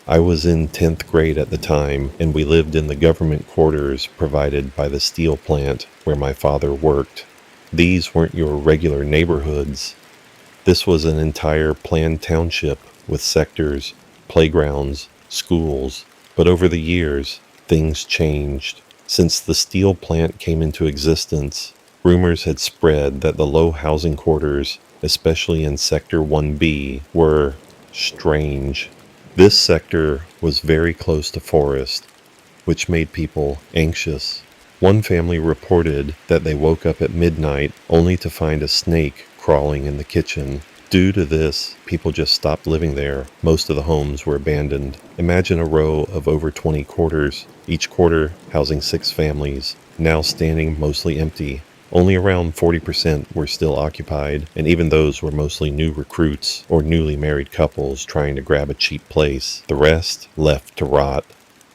I was in 10th grade at the time, and we lived in the government quarters provided by the steel plant where my father worked. These weren't your regular neighborhoods. This was an entire planned township with sectors, playgrounds, schools. But over the years, things changed. Since the steel plant came into existence, rumors had spread that the low housing quarters, especially in Sector 1B, were strange. This sector was very close to forest, which made people anxious. One family reported that they woke up at midnight only to find a snake crawling in the kitchen. Due to this, people just stopped living there. Most of the homes were abandoned. Imagine a row of over 20 quarters, each quarter housing 6 families, now standing mostly empty. Only around 40% were still occupied, and even those were mostly new recruits or newly married couples trying to grab a cheap place. The rest left to rot.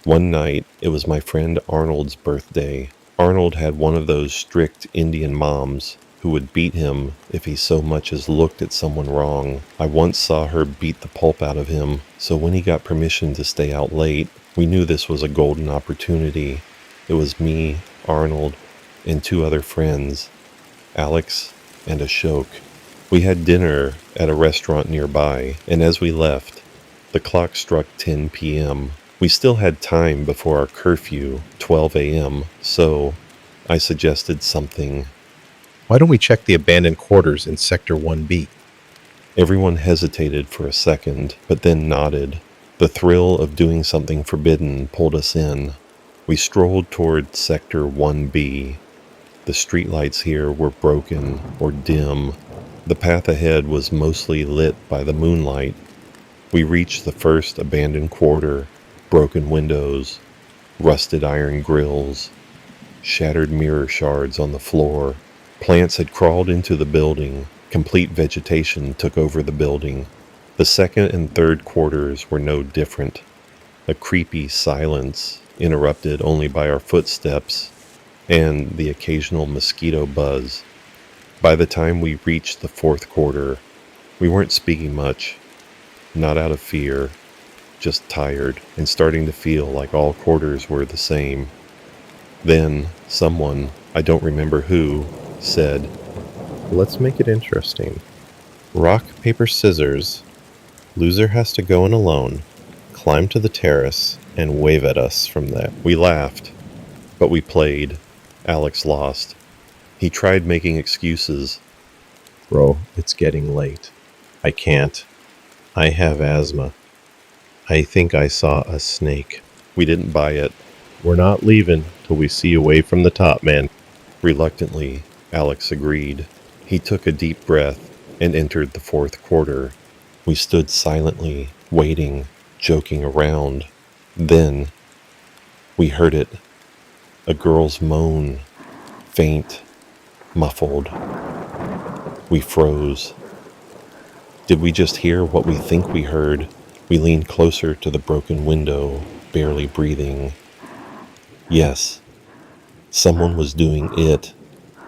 One night, it was my friend Arnold's birthday. Arnold had one of those strict Indian moms who would beat him if he so much as looked at someone wrong. I once saw her beat the pulp out of him, so when he got permission to stay out late, we knew this was a golden opportunity. It was me, Arnold, and 2 other friends, Alex and Ashok. We had dinner at a restaurant nearby, and as we left, the clock struck 10 p.m. We still had time before our curfew, 12 a.m., so I suggested something. Why don't we check the abandoned quarters in Sector 1B? Everyone hesitated for a second, but then nodded. The thrill of doing something forbidden pulled us in. We strolled toward Sector 1B. The streetlights here were broken or dim. The path ahead was mostly lit by the moonlight. We reached the first abandoned quarter. Broken windows, rusted iron grills, shattered mirror shards on the floor. Plants had crawled into the building. Complete vegetation took over the building. The second and third quarters were no different. A creepy silence, interrupted only by our footsteps and the occasional mosquito buzz. By the time we reached the fourth quarter, we weren't speaking much, not out of fear, just tired and starting to feel like all quarters were the same. Then someone, I don't remember who, said, Let's make it interesting. Rock, paper, scissors. Loser has to go in alone, climb to the terrace, and wave at us from there. We laughed, but we played. Alex lost. He tried making excuses. Bro, it's getting late. I can't. I have asthma. I think I saw a snake. We didn't buy it. We're not leaving till we see a way from the top, man. Reluctantly, Alex agreed. He took a deep breath and entered the fourth quarter. We stood silently, waiting, joking around. Then, we heard it. A girl's moan. Faint, muffled. We froze. Did we just hear what we think we heard? We leaned closer to the broken window, barely breathing. Yes, someone was doing it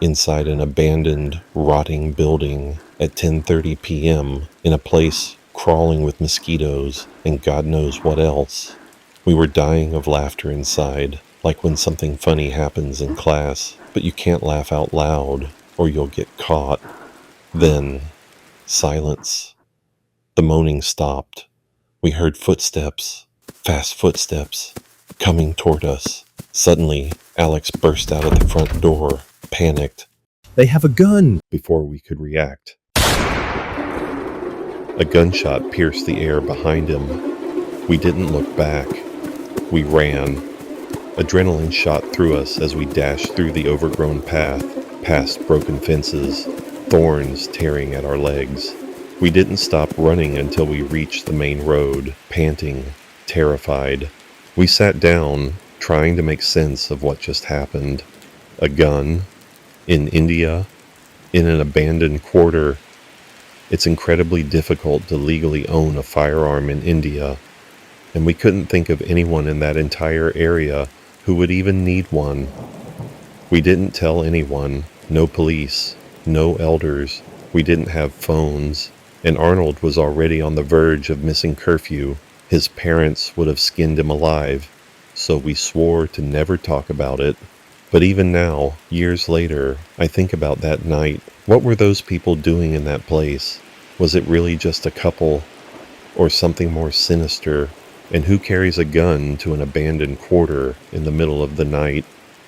inside an abandoned, rotting building at 10:30 p.m. in a place crawling with mosquitoes and God knows what else. We were dying of laughter inside, like when something funny happens in class, but you can't laugh out loud or you'll get caught. Then, silence. The moaning stopped. We heard footsteps, fast footsteps, coming toward us. Suddenly, Alex burst out of the front door, panicked. They have a gun! Before we could react, a gunshot pierced the air behind him. We didn't look back. We ran. Adrenaline shot through us as we dashed through the overgrown path, past broken fences, thorns tearing at our legs. We didn't stop running until we reached the main road, panting, terrified. We sat down, trying to make sense of what just happened. A gun? In India? In an abandoned quarter? It's incredibly difficult to legally own a firearm in India, and we couldn't think of anyone in that entire area who would even need one. We didn't tell anyone, no police, no elders. We didn't have phones. And Arnold was already on the verge of missing curfew. His parents would have skinned him alive, so we swore to never talk about it. But even now, years later, I think about that night. What were those people doing in that place? Was it really just a couple, or something more sinister? And who carries a gun to an abandoned quarter in the middle of the night?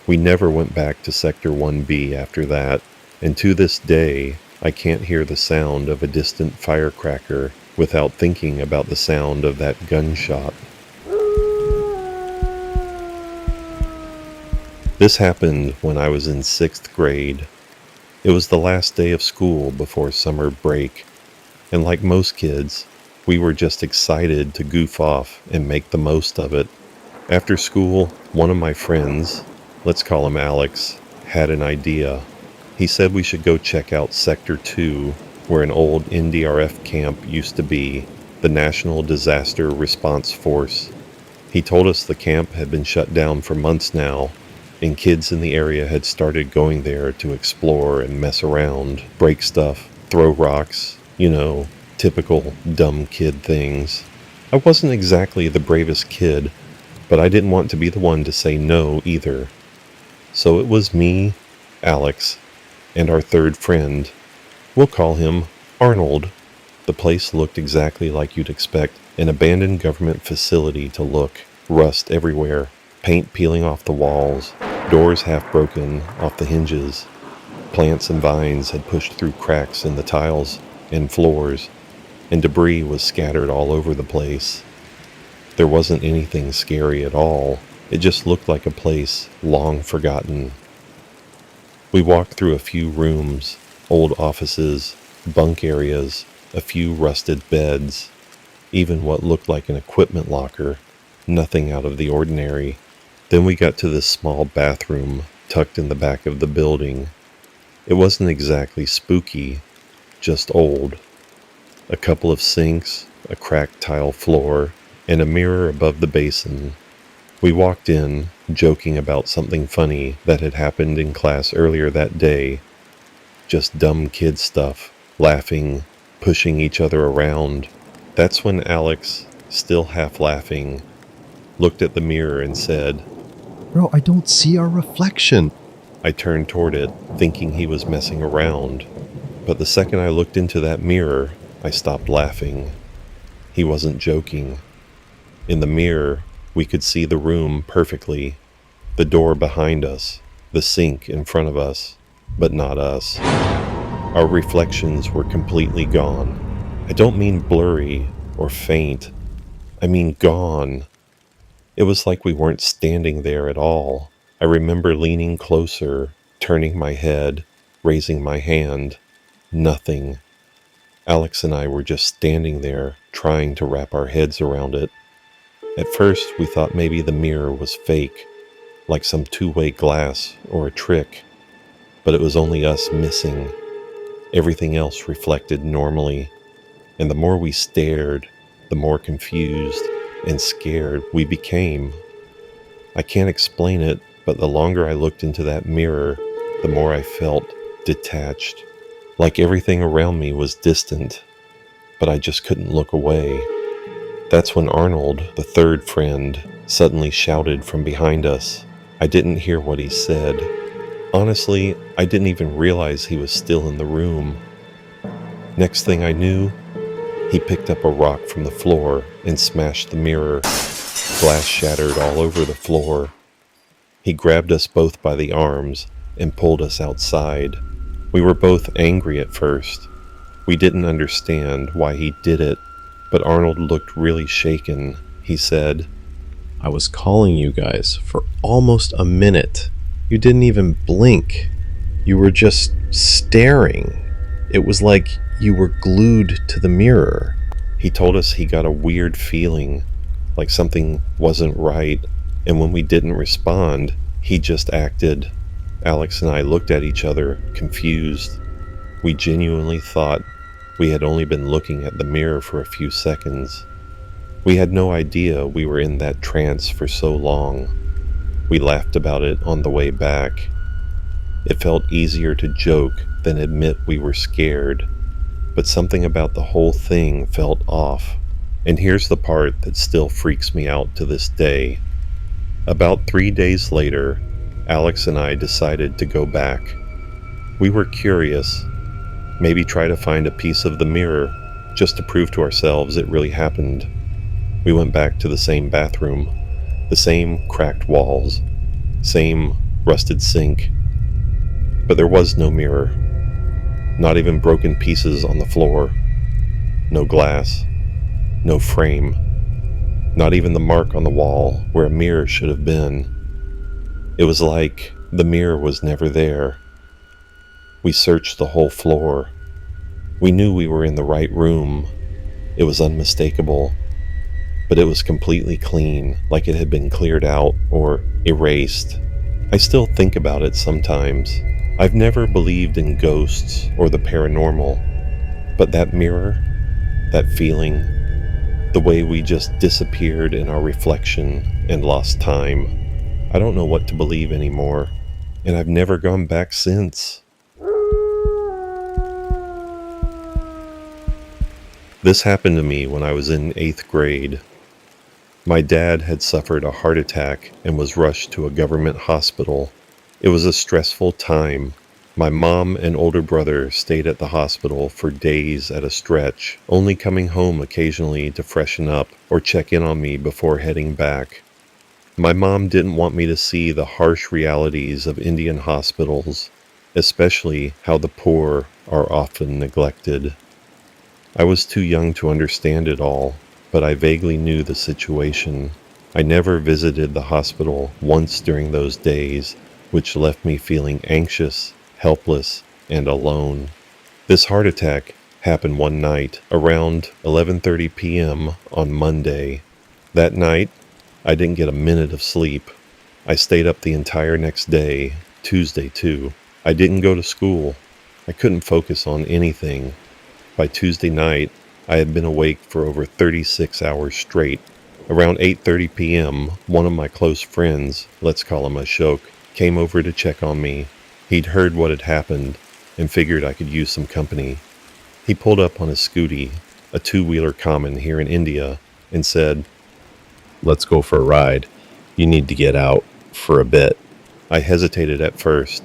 We never went back to Sector 1B after that, and to this day, I can't hear the sound of a distant firecracker without thinking about the sound of that gunshot. This happened when I was in 6th grade. It was the last day of school before summer break, and like most kids, we were just excited to goof off and make the most of it. After school, one of my friends, let's call him Alex, had an idea. He said we should go check out Sector 2, where an old NDRF camp used to be, the National Disaster Response Force. He told us the camp had been shut down for months now, and kids in the area had started going there to explore and mess around, break stuff, throw rocks, typical dumb kid things. I wasn't exactly the bravest kid, but I didn't want to be the one to say no either. So it was me, Alex, and our third friend. We'll call him Arnold. The place looked exactly like you'd expect an abandoned government facility to look. Rust everywhere, paint peeling off the walls, doors half broken off the hinges. Plants and vines had pushed through cracks in the tiles and floors, and debris was scattered all over the place. There wasn't anything scary at all. It just looked like a place long forgotten. We walked through a few rooms, old offices, bunk areas, a few rusted beds, even what looked like an equipment locker, nothing out of the ordinary. Then we got to this small bathroom tucked in the back of the building. It wasn't exactly spooky, just old. A couple of sinks, a cracked tile floor, and a mirror above the basin. We walked in, joking about something funny that had happened in class earlier that day. Just dumb kid stuff, laughing, pushing each other around. That's when Alex, still half laughing, looked at the mirror and said, "Bro, I don't see our reflection." I turned toward it, thinking he was messing around. But the second I looked into that mirror, I stopped laughing. He wasn't joking. In the mirror, we could see the room perfectly. The door behind us, the sink in front of us, but not us. Our reflections were completely gone. I don't mean blurry or faint. I mean gone. It was like we weren't standing there at all. I remember leaning closer, turning my head, raising my hand. Nothing. Alex and I were just standing there, trying to wrap our heads around it. At first, we thought maybe the mirror was fake, like some two-way glass or a trick, but it was only us missing. Everything else reflected normally, and the more we stared, the more confused and scared we became. I can't explain it, but the longer I looked into that mirror, the more I felt detached, like everything around me was distant, but I just couldn't look away. That's when Arnold, the third friend, suddenly shouted from behind us. I didn't hear what he said. Honestly, I didn't even realize he was still in the room. Next thing I knew, he picked up a rock from the floor and smashed the mirror. Glass shattered all over the floor. He grabbed us both by the arms and pulled us outside. We were both angry at first. We didn't understand why he did it, but Arnold looked really shaken. He said, "I was calling you guys for almost a minute. You didn't even blink. You were just staring. It was like you were glued to the mirror." He told us he got a weird feeling, like something wasn't right, and when we didn't respond, he just acted. Alex and I looked at each other, confused. We genuinely thought we had only been looking at the mirror for a few seconds. We had no idea we were in that trance for so long. We laughed about it on the way back. It felt easier to joke than admit we were scared, but something about the whole thing felt off. And here's the part that still freaks me out to this day. About 3 days later, Alex and I decided to go back. We were curious, maybe try to find a piece of the mirror, just to prove to ourselves it really happened. We went back to the same bathroom, the same cracked walls, same rusted sink. But there was no mirror, not even broken pieces on the floor, no glass, no frame, not even the mark on the wall where a mirror should have been. It was like the mirror was never there. We searched the whole floor. We knew we were in the right room. It was unmistakable, but it was completely clean, like it had been cleared out or erased. I still think about it sometimes. I've never believed in ghosts or the paranormal, but that mirror, that feeling, the way we just disappeared in our reflection and lost time, I don't know what to believe anymore, and I've never gone back since. This happened to me when I was in 8th grade. My dad had suffered a heart attack and was rushed to a government hospital. It was a stressful time. My mom and older brother stayed at the hospital for days at a stretch, only coming home occasionally to freshen up or check in on me before heading back. My mom didn't want me to see the harsh realities of Indian hospitals, especially how the poor are often neglected. I was too young to understand it all, but I vaguely knew the situation. I never visited the hospital once during those days, which left me feeling anxious, helpless, and alone. This heart attack happened one night around 11:30 p.m. on Monday. That night, I didn't get a minute of sleep. I stayed up the entire next day, Tuesday too. I didn't go to school. I couldn't focus on anything. By Tuesday night, I had been awake for over 36 hours straight. Around 8:30 p.m., one of my close friends, let's call him Ashok, came over to check on me. He'd heard what had happened and figured I could use some company. He pulled up on his scooty, a two-wheeler common here in India, and said, "Let's go for a ride. You need to get out for a bit." I hesitated at first.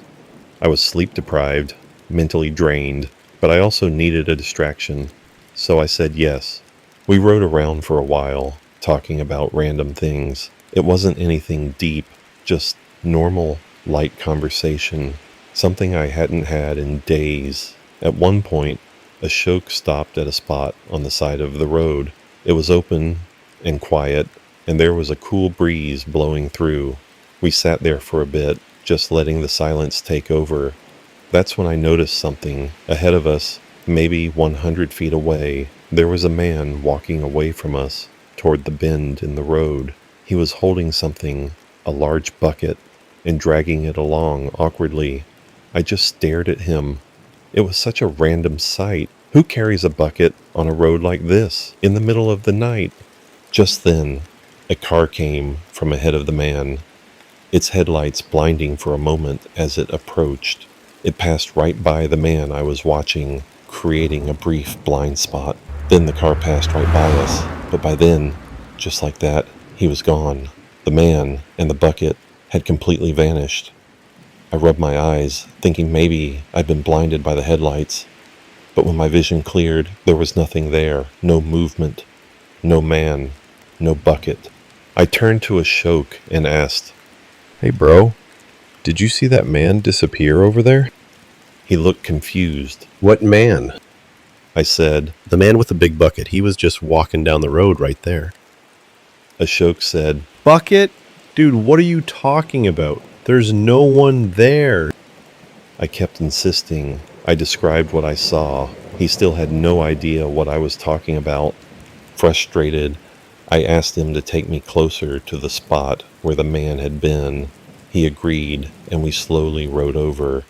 I was sleep-deprived, mentally drained, but I also needed a distraction, so I said yes. We rode around for a while, talking about random things. It wasn't anything deep, just normal, light conversation, something I hadn't had in days. At one point, Ashok stopped at a spot on the side of the road. It was open and quiet, and there was a cool breeze blowing through. We sat there for a bit, just letting the silence take over. That's when I noticed something. Ahead of us, maybe 100 feet away, there was a man walking away from us, toward the bend in the road. He was holding something, a large bucket, and dragging it along awkwardly. I just stared at him. It was such a random sight. Who carries a bucket on a road like this, in the middle of the night? Just then, a car came from ahead of the man, its headlights blinding for a moment as it approached. It passed right by the man I was watching, creating a brief blind spot. Then the car passed right by us, but by then, just like that, he was gone. The man and the bucket had completely vanished. I rubbed my eyes, thinking maybe I'd been blinded by the headlights. But when my vision cleared, there was nothing there. No movement, no man, no bucket. I turned to Ashok and asked, "Hey bro, did you see that man disappear over there?" He looked confused. "What man?" I said, "The man with the big bucket. He was just walking down the road right there." Ashok said, "Bucket? Dude, what are you talking about? There's no one there." I kept insisting. I described what I saw. He still had no idea what I was talking about. Frustrated, I asked him to take me closer to the spot where the man had been. He agreed, and we slowly rode over.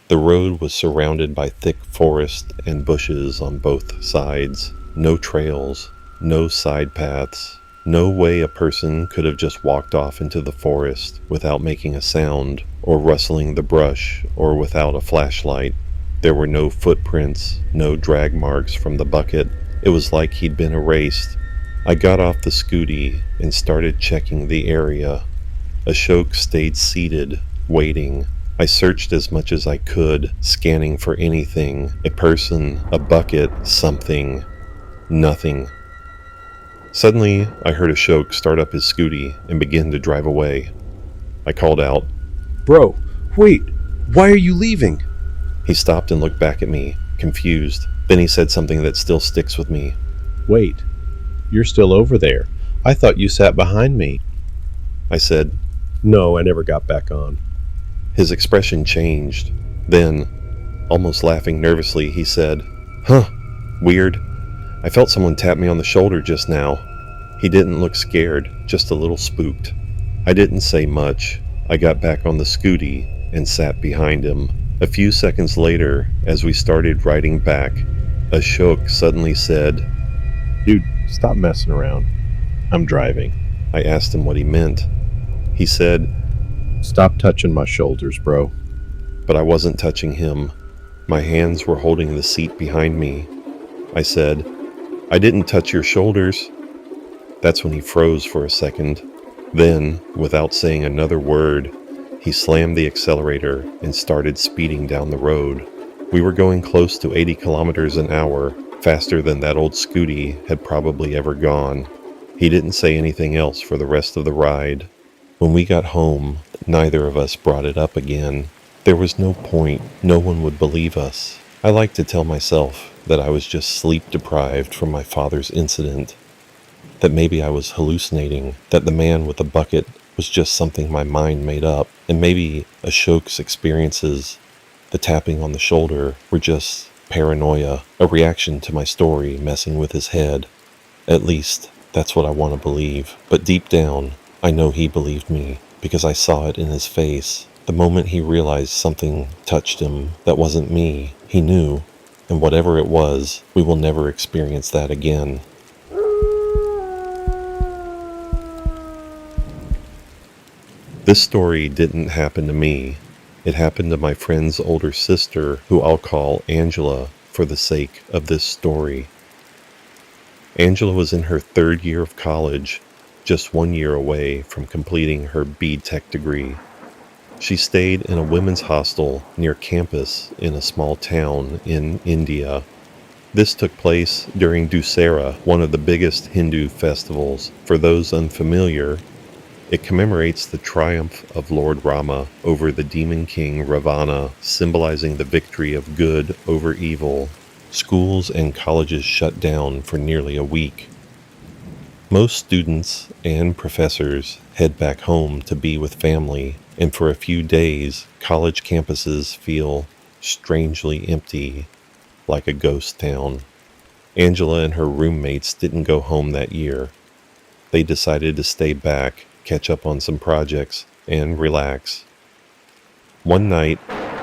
The road was surrounded by thick forest and bushes on both sides. No trails, no side paths. No way a person could have just walked off into the forest without making a sound, or rustling the brush, or without a flashlight. There were no footprints, no drag marks from the bucket. It was like he'd been erased. I got off the scooty and started checking the area. Ashok stayed seated, waiting. I searched as much as I could, scanning for anything, a person, a bucket, something. Nothing. Suddenly, I heard Ashok start up his scooty and begin to drive away. I called out. Bro, wait, why are you leaving? He stopped and looked back at me, confused. Then he said something that still sticks with me. Wait, you're still over there. I thought you sat behind me. I said. No, I never got back on. His expression changed. Then, almost laughing nervously, he said, Huh, weird. I felt someone tap me on the shoulder just now. He didn't look scared, just a little spooked. I didn't say much. I got back on the scooty and sat behind him. A few seconds later, as we started riding back, Ashok suddenly said, Dude, stop messing around. I'm driving. I asked him what he meant. He said, Stop touching my shoulders, bro. But I wasn't touching him. My hands were holding the seat behind me. I said, I didn't touch your shoulders. That's when he froze for a second. Then, without saying another word, he slammed the accelerator and started speeding down the road. We were going close to 80 kilometers an hour, faster than that old scooty had probably ever gone. He didn't say anything else for the rest of the ride. When we got home, neither of us brought it up again. There was no point. No one would believe us. I like to tell myself that I was just sleep deprived from my father's incident, that maybe I was hallucinating, that the man with the bucket was just something my mind made up, and maybe Ashok's experiences, the tapping on the shoulder, were just paranoia, a reaction to my story messing with his head. At least, that's what I want to believe. But deep down, I know he believed me, because I saw it in his face. The moment he realized something touched him that wasn't me, he knew, and whatever it was, we will never experience that again. This story didn't happen to me. It happened to my friend's older sister, who I'll call Angela for the sake of this story. Angela was in her third year of college, just 1 year away from completing her B.Tech degree. She stayed in a women's hostel near campus in a small town in India. This took place during Dussehra, one of the biggest Hindu festivals. For those unfamiliar, it commemorates the triumph of Lord Rama over the demon king Ravana, symbolizing the victory of good over evil. Schools and colleges shut down for nearly a week. Most students and professors head back home to be with family, and for a few days, college campuses feel strangely empty, like a ghost town. Angela and her roommates didn't go home that year. They decided to stay back, catch up on some projects, and relax. One night,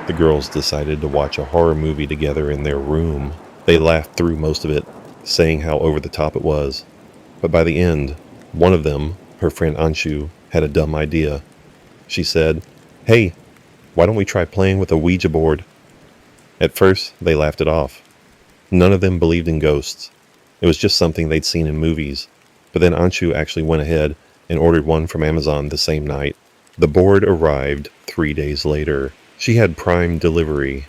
the girls decided to watch a horror movie together in their room. They laughed through most of it, saying how over the top it was. But by the end, one of them, her friend Anshu, had a dumb idea. She said, "Hey, why don't we try playing with a Ouija board?" At first, they laughed it off. None of them believed in ghosts. It was just something they'd seen in movies. But then Anshu actually went ahead and ordered one from Amazon the same night. The board arrived 3 days later. She had Prime delivery.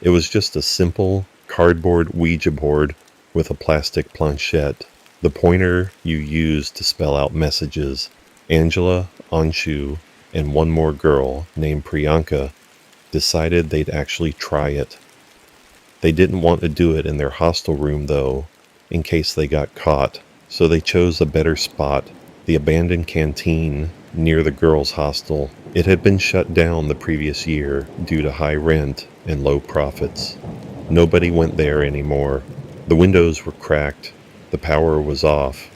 It was just a simple cardboard Ouija board with a plastic planchette. The pointer you used to spell out messages. Angela, Anshu, and one more girl named Priyanka decided they'd actually try it. They didn't want to do it in their hostel room though, in case they got caught, so they chose a better spot, the abandoned canteen near the girls' hostel. It had been shut down the previous year due to high rent and low profits. Nobody went there anymore. The windows were cracked, the power was off,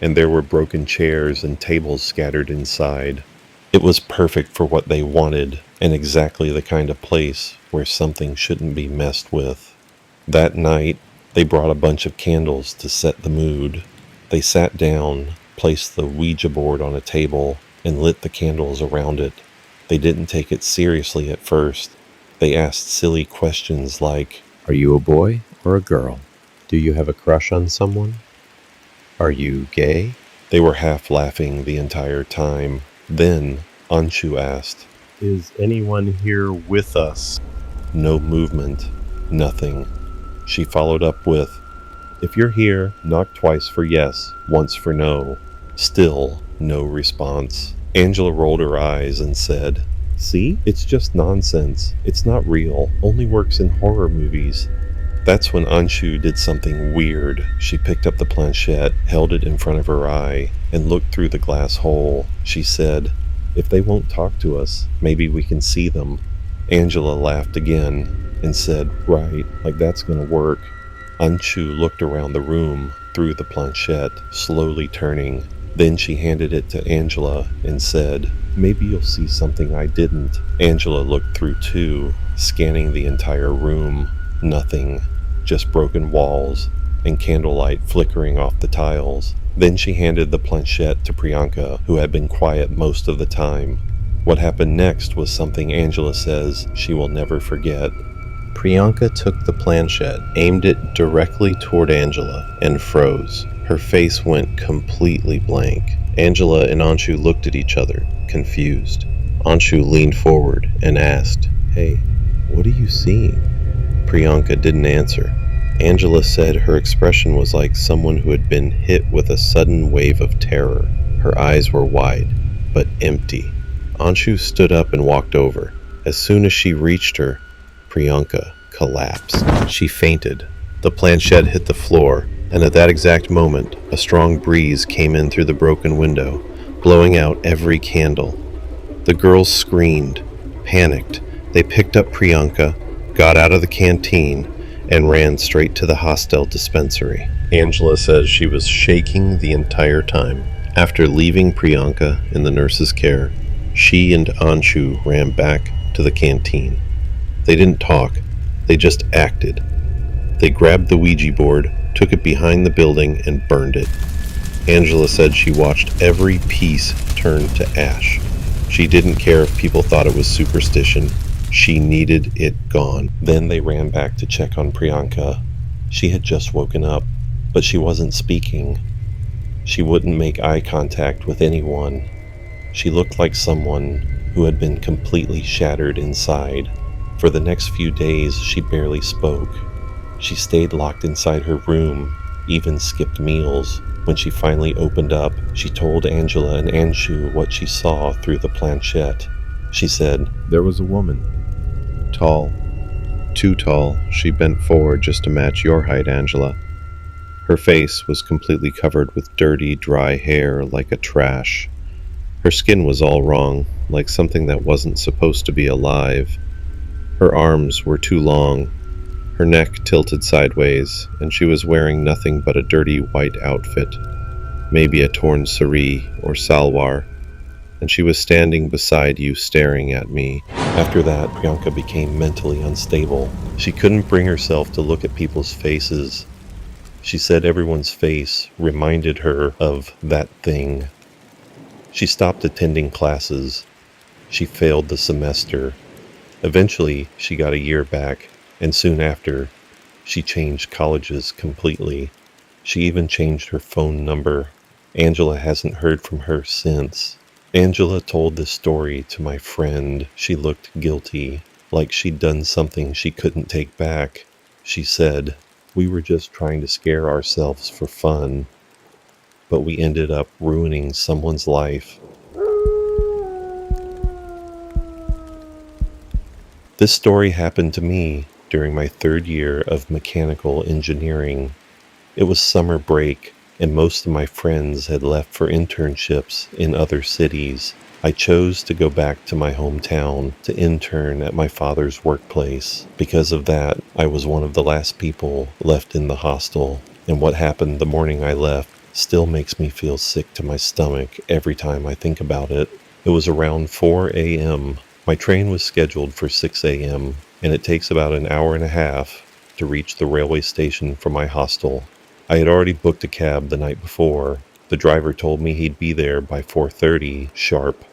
and there were broken chairs and tables scattered inside. It was perfect for what they wanted, and exactly the kind of place where something shouldn't be messed with. That night, they brought a bunch of candles to set the mood. They sat down, placed the Ouija board on a table, and lit the candles around it. They didn't take it seriously at first. They asked silly questions like, Are you a boy or a girl? Do you have a crush on someone? Are you gay? They were half laughing the entire time. Then Anshu asked, Is anyone here with us? No movement, nothing. She followed up with, If you're here, knock twice for yes, once for no. Still no response. Angela rolled her eyes and said, See, it's just nonsense. It's not real, only works in horror movies. That's when Anshu did something weird. She picked up the planchette, held it in front of her eye, and looked through the glass hole. She said, If they won't talk to us, maybe we can see them. Angela laughed again and said, Right, like that's gonna work. Anshu looked around the room through the planchette, slowly turning. Then she handed it to Angela and said, Maybe you'll see something I didn't. Angela looked through too, scanning the entire room. Nothing, just broken walls and candlelight flickering off the tiles. Then she handed the planchette to Priyanka, who had been quiet most of the time. What happened next was something Angela says she will never forget. Priyanka took the planchette, aimed it directly toward Angela, and froze. Her face went completely blank. Angela and Anshu looked at each other, confused. Anshu leaned forward and asked, Hey, what are you seeing? Priyanka didn't answer. Angela said her expression was like someone who had been hit with a sudden wave of terror. Her eyes were wide, but empty. Anshu stood up and walked over. As soon as she reached her, Priyanka collapsed. She fainted. The planchette hit the floor, and at that exact moment, a strong breeze came in through the broken window, blowing out every candle. The girls screamed, panicked. They picked up Priyanka, got out of the canteen, and ran straight to the hostel dispensary. Angela says she was shaking the entire time. After leaving Priyanka in the nurse's care, she and Anshu ran back to the canteen. They didn't talk, they just acted. They grabbed the Ouija board, took it behind the building, and burned it. Angela said she watched every piece turn to ash. She didn't care if people thought it was superstition. She needed it gone. Then they ran back to check on Priyanka. She had just woken up, but she wasn't speaking. She wouldn't make eye contact with anyone. She looked like someone who had been completely shattered inside. For the next few days, she barely spoke. She stayed locked inside her room, even skipped meals. When she finally opened up, she told Angela and Anshu what she saw through the planchette. She said, There was a woman. Tall. Too tall. She bent forward just to match your height, Angela. Her face was completely covered with dirty, dry hair like a trash. Her skin was all wrong, like something that wasn't supposed to be alive. Her arms were too long, her neck tilted sideways, and she was wearing nothing but a dirty white outfit, maybe a torn sari or salwar, and she was standing beside you staring at me. After that, Priyanka became mentally unstable. She couldn't bring herself to look at people's faces. She said everyone's face reminded her of that thing. She stopped attending classes. She failed the semester. Eventually, she got a year back, and soon after, she changed colleges completely. She even changed her phone number. Angela hasn't heard from her since. Angela told this story to my friend. She looked guilty, like she'd done something she couldn't take back. She said, We were just trying to scare ourselves for fun, but we ended up ruining someone's life. This story happened to me during my third year of mechanical engineering. It was summer break, and most of my friends had left for internships in other cities. I chose to go back to my hometown to intern at my father's workplace. Because of that, I was one of the last people left in the hostel, and what happened the morning I left still makes me feel sick to my stomach every time I think about it. It was around 4 a.m. My train was scheduled for 6 a.m., and it takes about an hour and a half to reach the railway station from my hostel. I had already booked a cab the night before. The driver told me he'd be there by 4:30 sharp.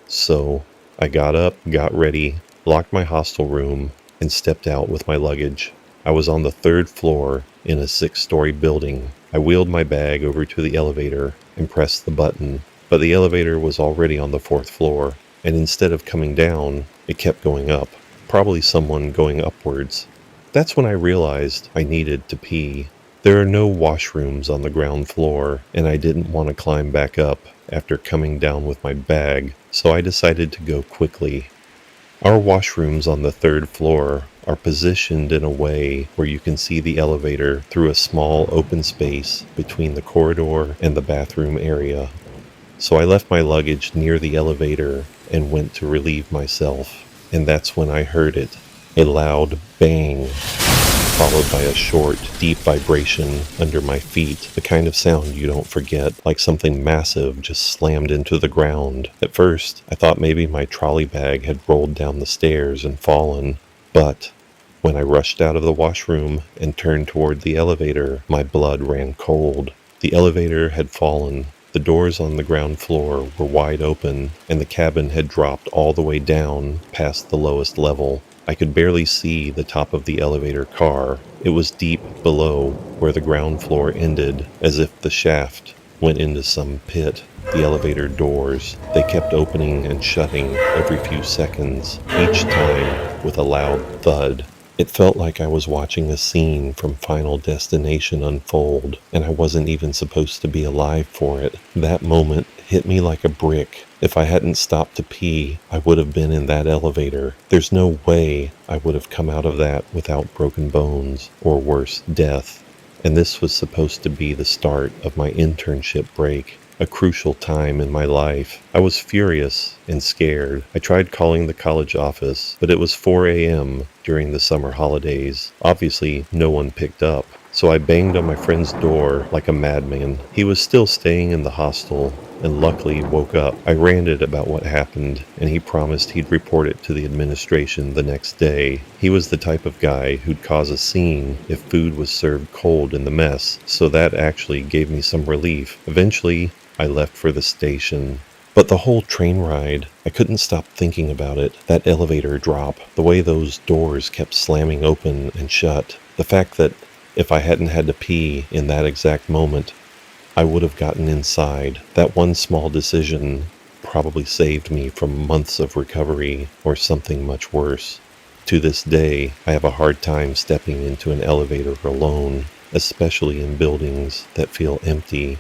So I got up, got ready, locked my hostel room, and stepped out with my luggage. I was on the 3rd floor in a 6-story building. I wheeled my bag over to the elevator and pressed the button, but the elevator was already on the 4th floor, and instead of coming down, it kept going up, probably someone going upwards. That's when I realized I needed to pee. There are no washrooms on the ground floor, and I didn't want to climb back up after coming down with my bag, so I decided to go quickly. Our washrooms on the 3rd floor are positioned in a way where you can see the elevator through a small open space between the corridor and the bathroom area. So I left my luggage near the elevator and went to relieve myself, and that's when I heard it, a loud bang, followed by a short, deep vibration under my feet, the kind of sound you don't forget, like something massive just slammed into the ground. At first, I thought maybe my trolley bag had rolled down the stairs and fallen, but when I rushed out of the washroom and turned toward the elevator, my blood ran cold. The elevator had fallen. The doors on the ground floor were wide open, and the cabin had dropped all the way down past the lowest level. I could barely see the top of the elevator car. It was deep below where the ground floor ended, as if the shaft went into some pit. The elevator doors, they kept opening and shutting every few seconds, each time with a loud thud. It felt like I was watching a scene from Final Destination unfold, and I wasn't even supposed to be alive for it. That moment hit me like a brick. If I hadn't stopped to pee, I would have been in that elevator. There's no way I would have come out of that without broken bones, or worse, death. And this was supposed to be the start of my internship break, a crucial time in my life. I was furious and scared. I tried calling the college office, but it was 4 a.m. during the summer holidays. Obviously, no one picked up. So I banged on my friend's door like a madman. He was still staying in the hostel and luckily woke up. I ranted about what happened, and he promised he'd report it to the administration the next day. He was the type of guy who'd cause a scene if food was served cold in the mess, so that actually gave me some relief. Eventually, I left for the station. But the whole train ride, I couldn't stop thinking about it. That elevator drop, the way those doors kept slamming open and shut, the fact that if I hadn't had to pee in that exact moment, I would have gotten inside. That one small decision probably saved me from months of recovery or something much worse. To this day, I have a hard time stepping into an elevator alone, especially in buildings that feel empty.